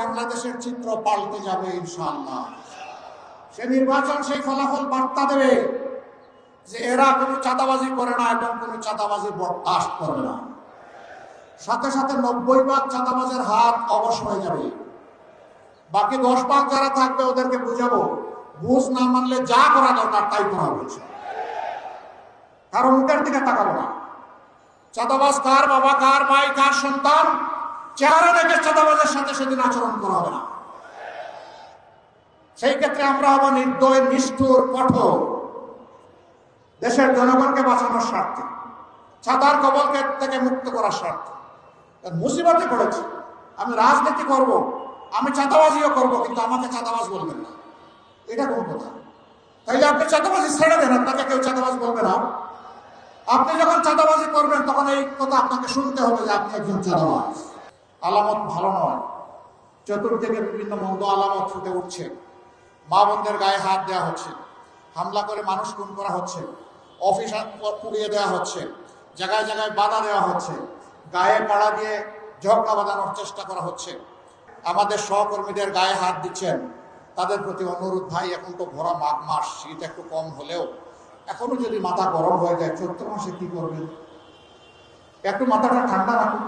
বাংলাদেশের চিত্র পাল্টে যাবে ইনশাআল্লাহ। সে নির্বাচন সেই ফলাফল বার্তা দেবে যে এরা কোনো চাঁদাবাজি করে না এবং কোনো চাঁদাবাজি বরদাস্ত করে না। সাথে সাথে 90% চাঁদাবাজের হাত অবশ হয়ে যাবে। বাকি 10% যারা থাকবে ওদেরকে বুঝাবো, বুঝ না মানলে যা করা দরকার তাই করা হচ্ছে, কারণ মুখের দিকে তাকাবো না। চাঁদাবাজ কার বাবা, কার ভাই, কার সন্তান, চেহারা দেখে চাঁদাবাজের সাথে সেদিন আচরণ করা হবে না। সেই ক্ষেত্রে আমরা হবো নির্দয়, নিষ্ঠুর, কঠোর, দেশের জনগণকে বাঁচানোর স্বার্থে, চাঁদার কবলকে থেকে মুক্ত করার স্বার্থে। মুসিবতে পড়েছি, আমি রাজনীতি করব, আমি চাঁদাবাজিও করব, কিন্তু আমাকে চাঁদাবাজ বলবেন না, এটা কোন কথা? তাইলে আপনি চাঁদাবাজি ছেড়ে দেন, আপনাকে কেউ চাঁদাবাজ বলবে না। আপনি যখন চাঁদাবাজি করবেন তখন এই কথা আপনাকে শুনতে হবে যে আপনি একজন চাঁদাবাজ। আলামত ভালো নয়, চতুর্দিকে বিভিন্ন মন্দ আলামত ফুটে উঠছে। মা বোনদের গায়ে হাত দেওয়া হচ্ছে, হামলা করে মানুষ খুন করা হচ্ছে, অফিস পুড়িয়ে দেওয়া হচ্ছে, জায়গায় জায়গায় বাধা দেওয়া হচ্ছে, গায়ে পাড়া দিয়ে ঝগড়া বাঁধানোর চেষ্টা করা হচ্ছে। আমাদের সহকর্মীদের গায়ে হাত দিচ্ছেন, তাদের প্রতি অনুরোধ, ভাই এখন তো ভরা মাঘ মাস, শীত একটু কম হলেও এখনো যদি মাথা গরম হয়ে যায়, চৈত্র মাসে কি করবেন? একটু মাথাটা ঠান্ডা রাখুন।